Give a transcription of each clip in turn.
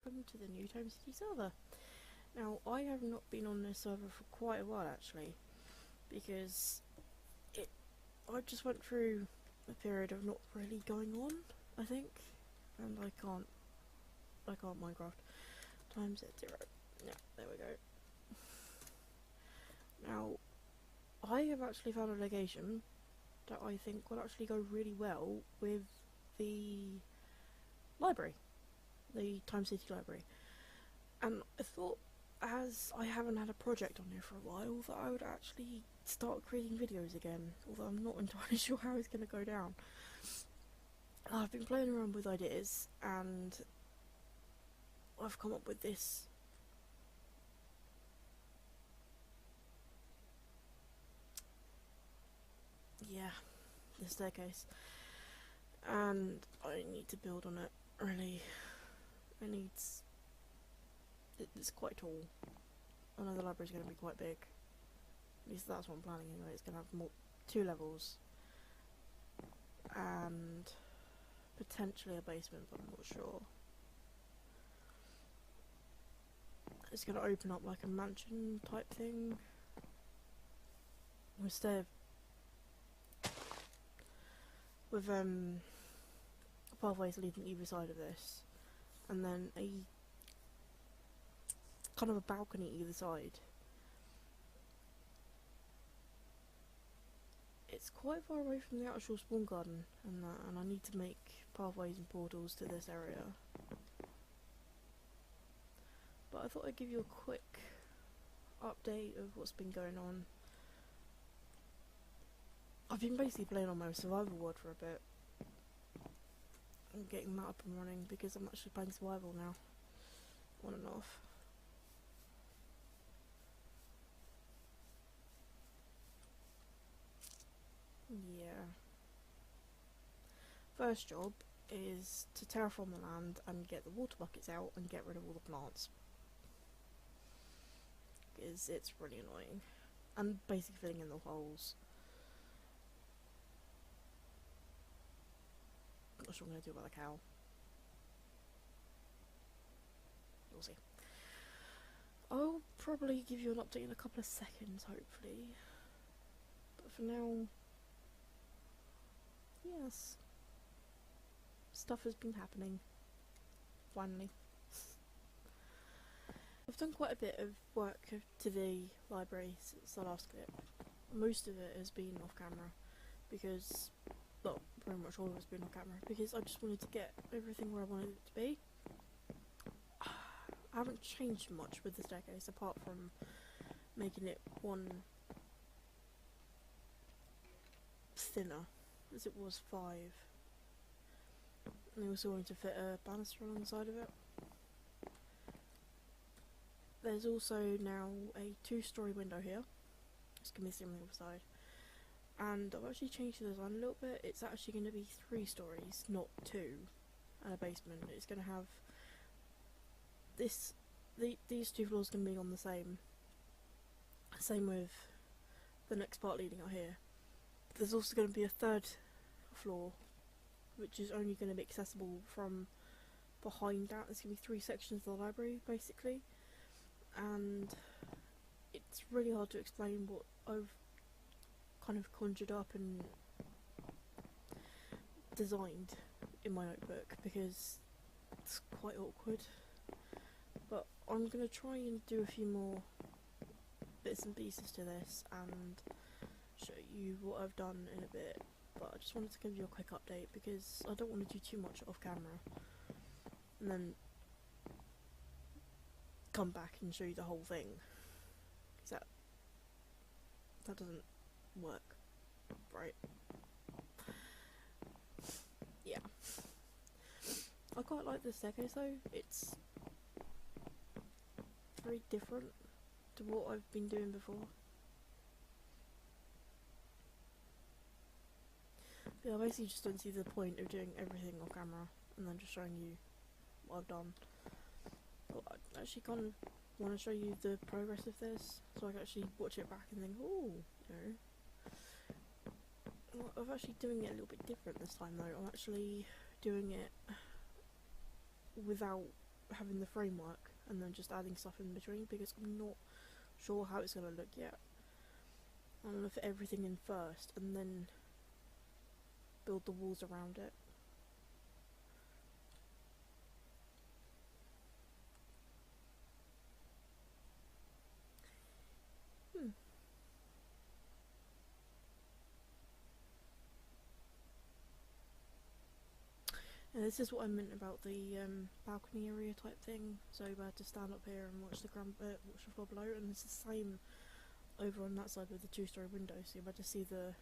welcome to the new Tome City server. Now, I have not been on this server for quite a while actually, because I just went through a period of not really going on, I think, and I can't Minecraft. Times at 0. Yeah, there we go. Now, I have actually found a location that I think will actually go really well with the library, the Tome City library. And I thought, as I haven't had a project on here for a while, that I would actually start creating videos again, although I'm not entirely sure how it's going to go down. I've been playing around with ideas, and I've come up with this. Yeah, the staircase. And I need to build on it, really. It's quite tall. I know the library's going to be quite big. At least that's what I'm planning anyway. It's going to have 2 levels. And potentially a basement, but I'm not sure. It's going to open up like a mansion type thing. Instead with pathways leading either side of this. And then a kind of a balcony either side. It's quite far away from the actual spawn garden and that, and I need to make pathways and portals to this area. But I thought I'd give you a quick update of what's been going on. I've been basically playing on my survival world for a bit. I'm getting that up and running because I'm actually playing survival now, on and off. Yeah. First job is to terraform the land and get the water buckets out and get rid of all the plants. Because it's really annoying. And basically filling in the holes. Not sure what I'm going to do about the cow. We'll see. I'll probably give you an update in a couple of seconds, hopefully. But for now, yes, stuff has been happening. Finally. I've done quite a bit of work to the library since the last clip. Most of it has been off camera because, well, pretty much all of it's been off camera because I just wanted to get everything where I wanted it to be. I haven't changed much with the staircase apart from making it one thinner, as it was 5. And I also wanted to fit a banister alongside of it. There's also now a 2-story window here. It's going to be the same on the other side. And I've actually changed the design a little bit. It's actually going to be 3 stories, not 2, and a basement. It's going to have these 2 floors going to be on the same. Same with the next part leading out here. There's also going to be a 3rd floor, which is only going to be accessible from behind that. There's going to be 3 sections of the library, basically. And it's really hard to explain what I've kind of conjured up and designed in my notebook because it's quite awkward. But I'm going to try and do a few more bits and pieces to this and show you what I've done in a bit. But I just wanted to give you a quick update because I don't want to do too much off camera and then come back and show you the whole thing, because that doesn't work, right? Yeah. I quite like this staircase though. It's very different to what I've been doing before. But I basically just don't see the point of doing everything off camera and then just showing you what I've done. I actually kind of want to show you the progress of this, so I can actually watch it back and think, oh, you know. I'm actually doing it a little bit different this time though. I'm actually doing it without having the framework and then just adding stuff in between, because I'm not sure how it's going to look yet. I'm going to fit everything in first and then build the walls around it. And this is what I meant about the balcony area type thing. So I had to stand up here and watch the floor below, and it's the same over on that side with the two-story window. So you're about to see the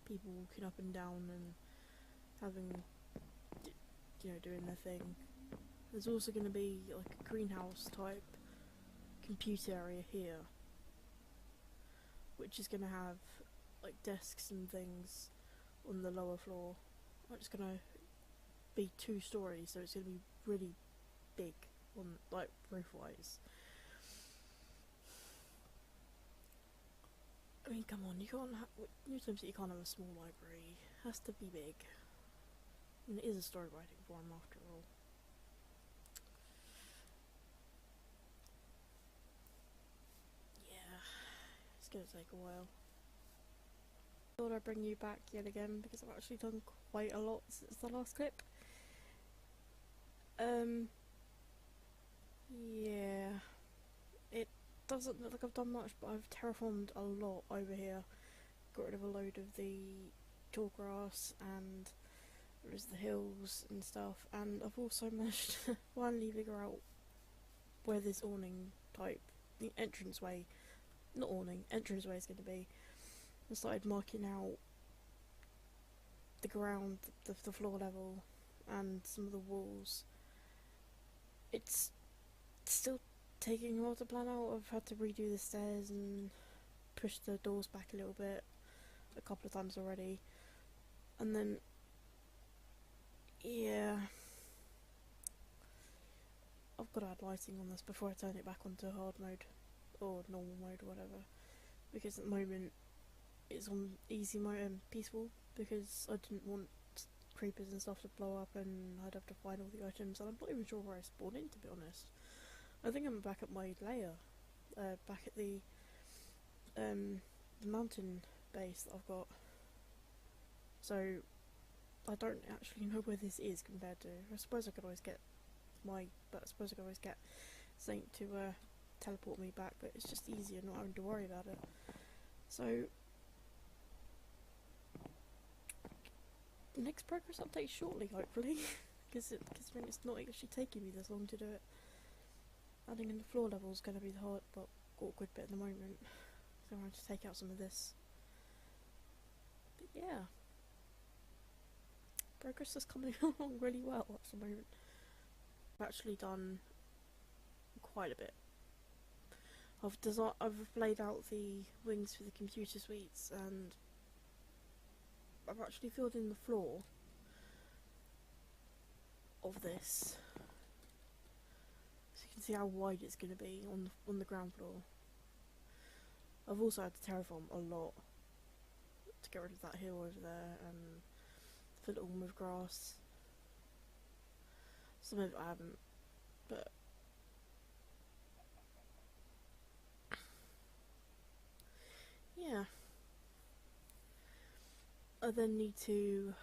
people walking up and down and having, doing their thing. There's also going to be like a greenhouse type computer area here, which is going to have like desks and things on the lower floor. It's going to be 2 stories, so it's going to be really big on like roof wise. I mean, come on, you can't have New Tome City, you can't have a small library. It has to be big. And it is a story writing forum after all. Yeah, it's gonna take a while. Thought I'd bring you back yet again because I've actually done quite a lot since the last clip. Yeah, it doesn't look like I've done much, but I've terraformed a lot over here. Got rid of a load of the tall grass and there's the hills and stuff, and I've also managed to finally figure out where this awning type, the entranceway, not awning, entranceway is going to be. I started marking out the ground, the floor level, and some of the walls. It's still taking a while to plan out. I've had to redo the stairs and push the doors back a little bit a couple of times already, and then yeah, I've got to add lighting on this before I turn it back onto hard mode or normal mode or whatever, because at the moment it's on easy mode and peaceful, because I didn't want creepers and stuff to blow up and I'd have to find all the items, and I'm not even sure where I spawned in, to be honest. I think I'm back at my lair, back at the mountain base that I've got, so I don't actually know where this is compared to. I suppose I could always get Saint to teleport me back, but it's just easier not having to worry about it. So next progress update shortly, hopefully, because it's not actually taking me this long to do it. Adding in the floor level is going to be the hard but awkward bit at the moment, so I'm going to take out some of this. But yeah, progress is coming along really well at the moment. I've actually done quite a bit. I've laid out the wings for the computer suites, and I've actually filled in the floor of this, so you can see how wide it's going to be on the ground floor. I've also had to terraform a lot to get rid of that hill over there and fill it all with grass. Some of it I haven't, but yeah. I then need to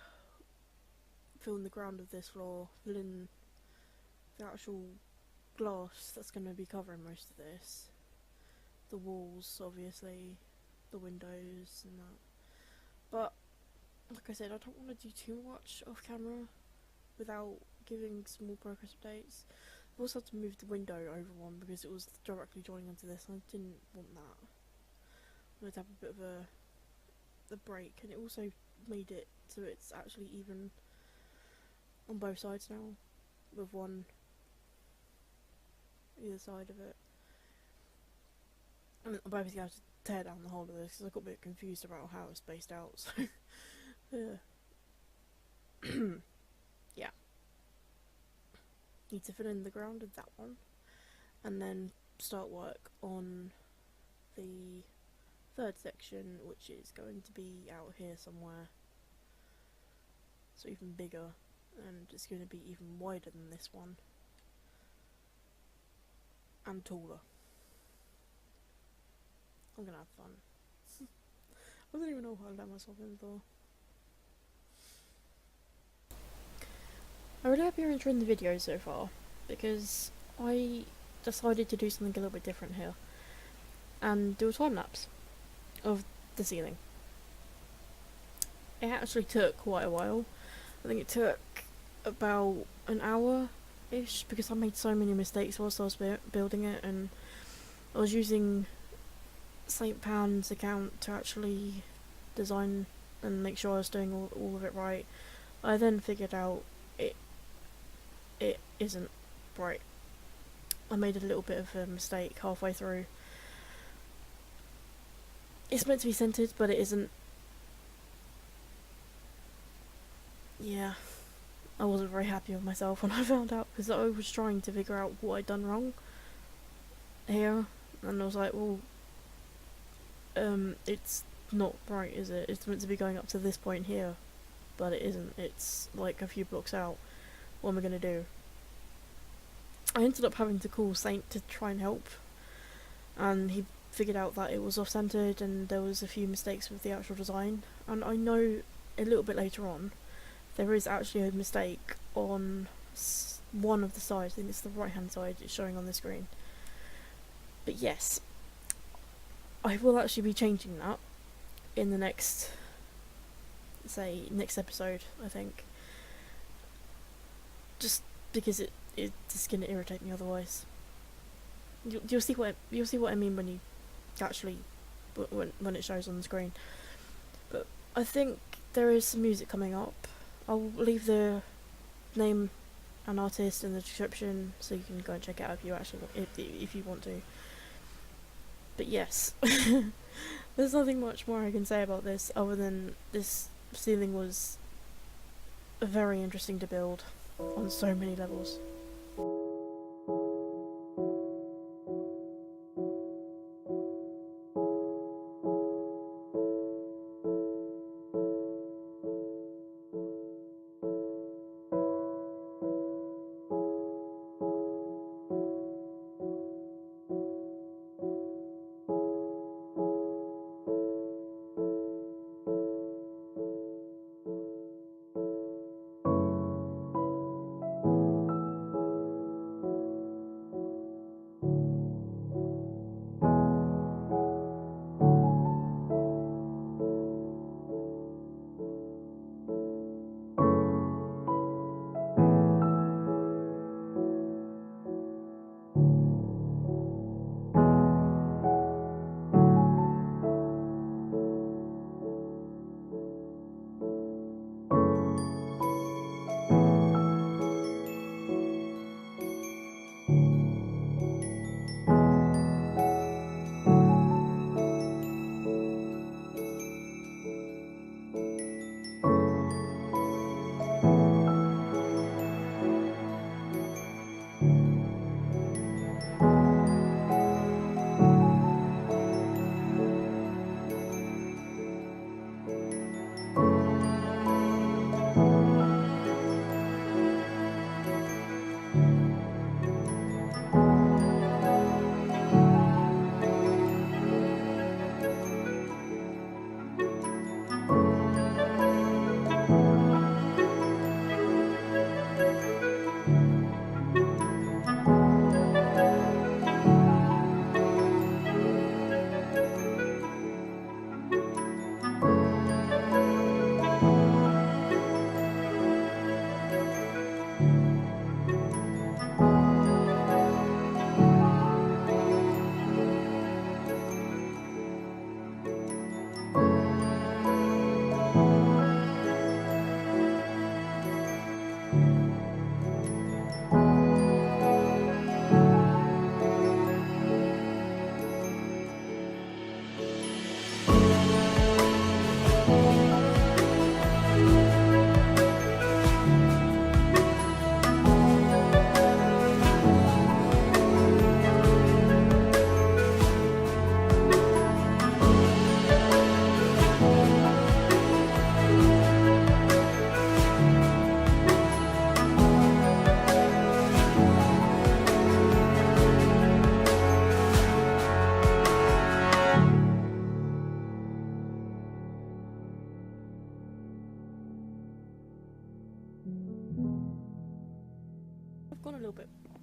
fill in the ground of this floor, fill in the actual glass that's going to be covering most of this, the walls obviously, the windows and that. But like I said, I don't want to do too much off camera without giving small progress updates. I've also had to move the window over one because it was directly joining onto this and I didn't want that. I wanted to have a bit of a break, and it also made it so it's actually even on both sides now, with one either side of it. And I'm basically going to have to tear down the whole of this because I got a bit confused about how it's spaced out, so yeah. Need to fill in the ground of that one and then start work on the third section, which is going to be out here somewhere, so even bigger, and it's going to be even wider than this one. and taller. I'm gonna have fun. I don't even know what I let myself in for. I really hope you're enjoying the video so far, because I decided to do something a little bit different here and do a time lapse of the ceiling. It actually took quite a while. I think it took about an hour-ish, because I made so many mistakes whilst I was building it, and I was using St. Pan's account to actually design and make sure I was doing all of it right. I then figured out it isn't right. I made a little bit of a mistake halfway through. It's meant to be centered, but it isn't. Yeah, I wasn't very happy with myself when I found out, because I was trying to figure out what I'd done wrong here, and I was like, well, it's not right, is it? It's meant to be going up to this point here, but it isn't. It's like a few blocks out. What am I gonna do? I ended up having to call Saint to try and help, and he figured out that it was off-centered and there was a few mistakes with the actual design. And I know a little bit later on there is actually a mistake on one of the sides. I think it's the right-hand side it's showing on the screen. But yes, I will actually be changing that in the next episode, I think. Just because it's gonna irritate me otherwise. You'll see what I mean when you actually when it shows on the screen. But I think there is some music coming up. I'll leave the name and artist in the description so you can go and check it out if you want to. But yes, there's nothing much more I can say about this other than this ceiling was very interesting to build on so many levels.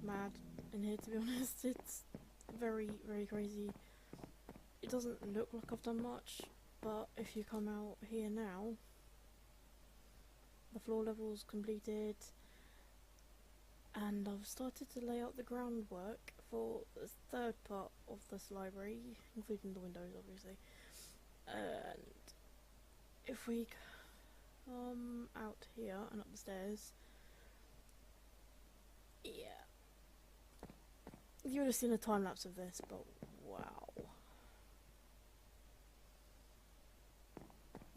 mad in here, to be honest. It's very, very crazy. It doesn't look like I've done much, but if you come out here now, the floor level's completed, and I've started to lay out the groundwork for the third part of this library, including the windows, obviously. And if we come out here and up the stairs, yeah, you would have seen a time lapse of this, but wow.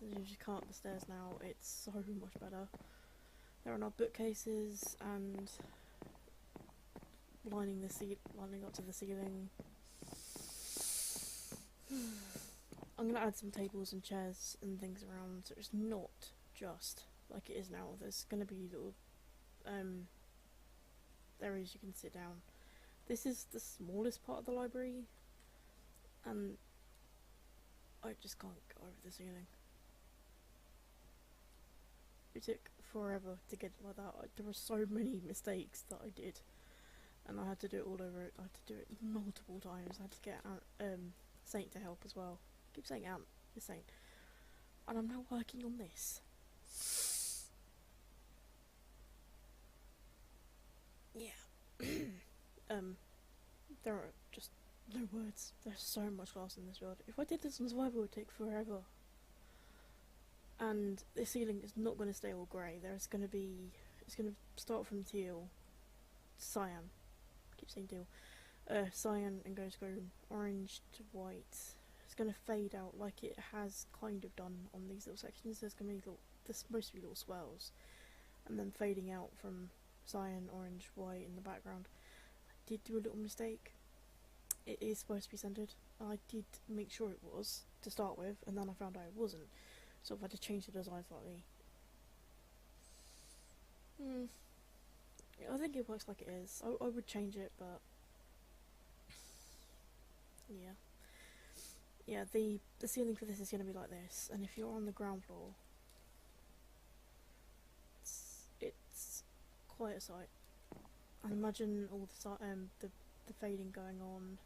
As you just come up the stairs now, it's so much better. There are now bookcases and lining up to the ceiling. I'm gonna add some tables and chairs and things around, so it's not just like it is now. There's gonna be little areas you can sit down. This is the smallest part of the library, and I just can't go over the ceiling. It took forever to get it like that. There were so many mistakes that I did, and I had to do it all over. I had to do it multiple times. I had to get Saint to help as well. I keep saying it's Saint, and I'm now working on this. Yeah. There are just no words. There's so much glass in this world. If I did this on survival, it would take forever. And the ceiling is not going to stay all grey. It's going to start from teal, cyan. I keep saying teal. Cyan and go orange to white. It's going to fade out like it has kind of done on these little sections. There's supposed to be little swells, and then fading out from cyan, orange, white in the background. I did do a little mistake. It is supposed to be centered. I did make sure it was to start with, and then I found out it wasn't. So I've had to change the design slightly. I think it works like it is. I would change it, but yeah. Yeah, the ceiling for this is going to be like this, and if you're on the ground floor, it's quite a sight. I imagine all the fading going on.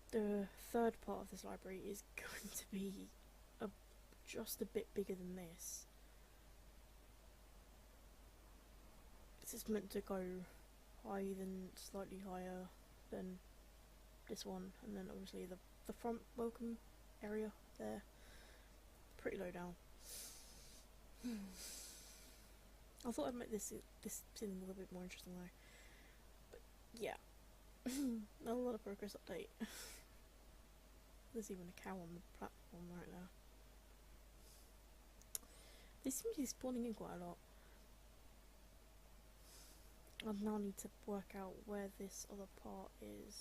The third part of this library is going to be just a bit bigger than this. This is meant to go slightly higher than this one, and then obviously the front welcome area there, pretty low down. I thought I'd make this scene a little bit more interesting though, but yeah, not a lot of progress update. There's even a cow on the platform right now. They seem to be spawning in quite a lot. I now need to work out where this other part is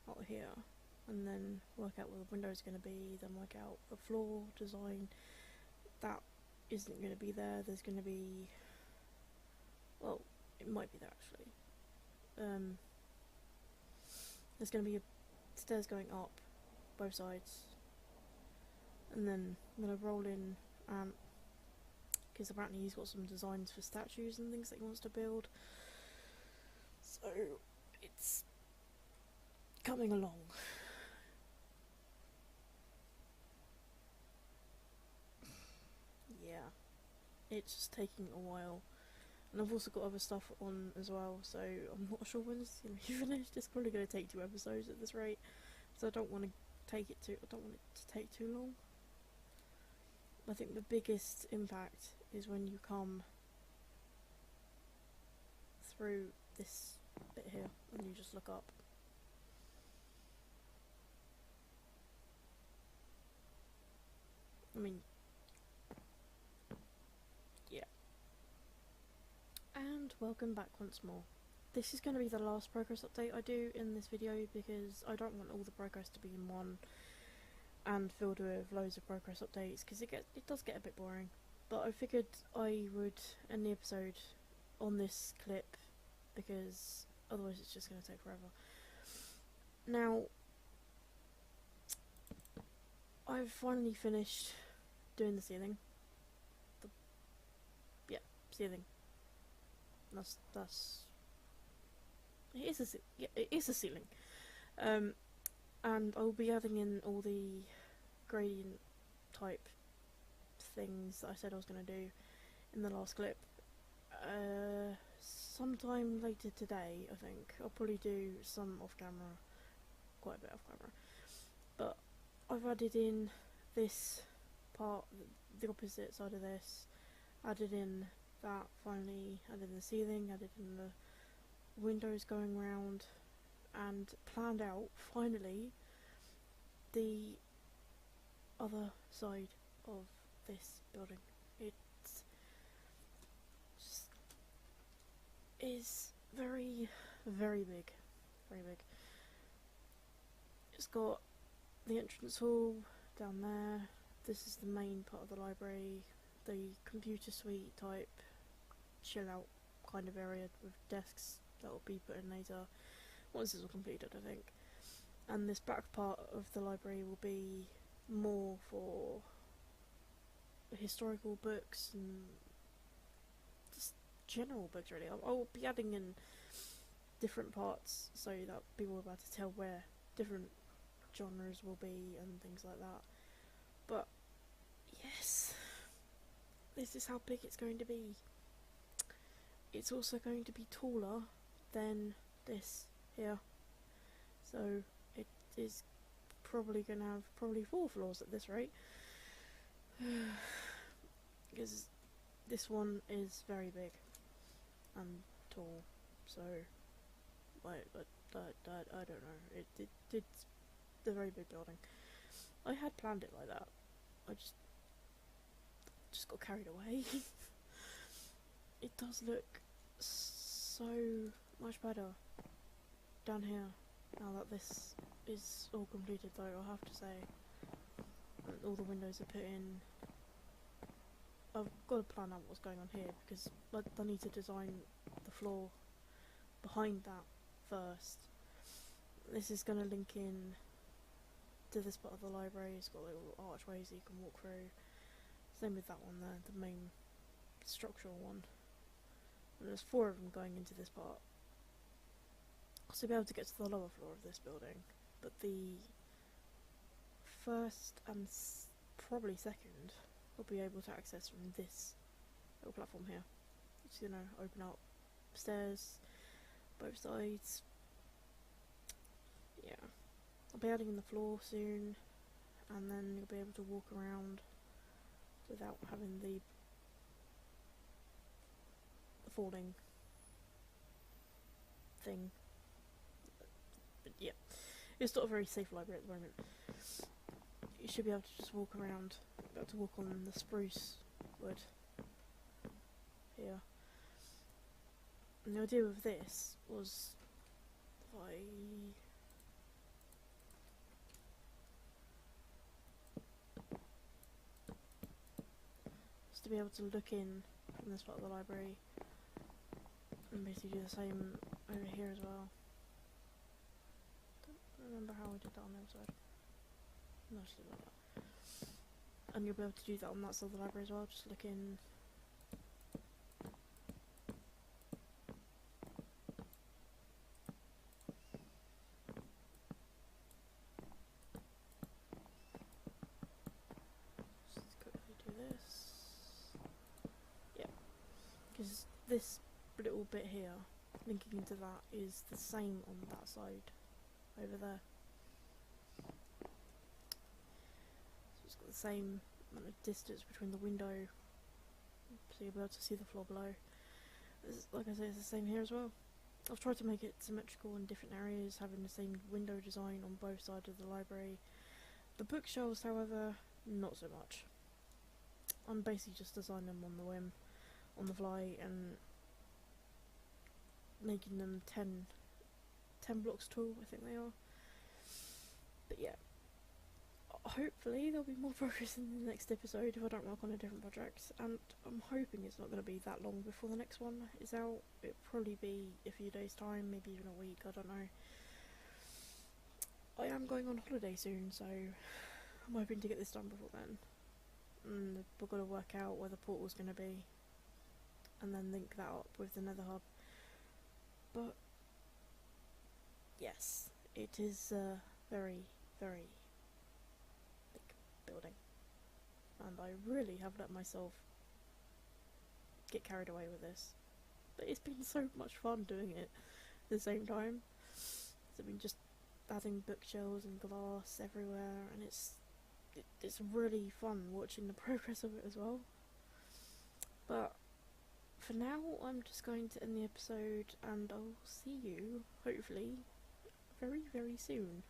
out here, and then work out where the window is going to be, then work out the floor design. That isn't going to be there. There's going to be, well, it might be there actually. There's going to be stairs going up both sides, and then I'm going to roll in because apparently he's got some designs for statues and things that he wants to build, so it's coming along. Yeah, it's just taking a while, and I've also got other stuff on as well, so I'm not sure when it's going to be finished. It's probably going to take 2 episodes at this rate, so I don't want it to take too long. I think the biggest impact is when you come through this bit here and you just look up. I mean, yeah. And welcome back once more. This is going to be the last progress update I do in this video because I don't want all the progress to be in one and filled with loads of progress updates, because it does get a bit boring. But I figured I would end the episode on this clip because otherwise it's just going to take forever. Now, I've finally finished doing the ceiling. Ceiling. That's Yeah, it is a ceiling. And I'll be adding in all the gradient type things that I said I was going to do in the last clip. Sometime later today, I think. I'll probably do some off camera, quite a bit off camera. But I've added in this part, the opposite side of this, added in that finally, added in the ceiling, added in the windows going round, and planned out finally the other side of this building. It just is very, very big. Very big. It's got the entrance hall down there. This is the main part of the library. The computer suite type chill out kind of area with desks that will be put in later once it's all completed, I think. And this back part of the library will be more for historical books and just general books, really. I'll be adding in different parts so that people will be able to tell where different genres will be and things like that. But yes, this is how big it's going to be. It's also going to be taller than this here, so it is probably going to have 4 floors at this rate, because this one is very big and tall, so I don't know, it's a very big building. I had planned it like that, I just got carried away. It does look so much better down here now that this is all completed, though, I'll have to say. All the windows are put in. I've got to plan out what's going on here because I need to design the floor behind that first. This is going to link in to this part of the library. It's got little archways that you can walk through. Same with that one there, the main structural one. And there's 4 of them going into this part. So be able to get to the lower floor of this building, but the first and probably second will be able to access from this little platform here. It's gonna open up stairs both sides. Yeah, I'll be adding in the floor soon, and then you'll be able to walk around without having the falling thing. But yeah, it's not a very safe library at the moment. You should be able to just walk around, be able to walk on the spruce wood here. And the idea of this was just to be able to look in from this part of the library and basically do the same over here as well. Don't remember how I did that on the other side. No, just like that. And you'll be able to do that on that side of the library as well, just look in. Just quickly do this. Yeah, because this little bit here, linking into that, is the same on that side over there. So it's got the same amount of distance between the window, so you'll be able to see the floor below. Like I say, it's the same here as well. I've tried to make it symmetrical in different areas, having the same window design on both sides of the library. The bookshelves, however, not so much. I'm basically just designing them on the whim, on the fly, and making them 10 blocks tall, I think they are. But yeah, hopefully there'll be more progress in the next episode if I don't work on a different project, and I'm hoping it's not going to be that long before the next one is out. It'll probably be a few days time, maybe even a week, I don't know. I am going on holiday soon, so I'm hoping to get this done before then. And we've got to work out where the portal's going to be and then link that up with the Nether Hub. But yes, it is a very, very big building, and I really have let myself get carried away with this. But it's been so much fun doing it at the same time. I've been just adding bookshelves and glass everywhere, and it's really fun watching the progress of it as well. But for now, I'm just going to end the episode, and I'll see you, hopefully, very, very soon.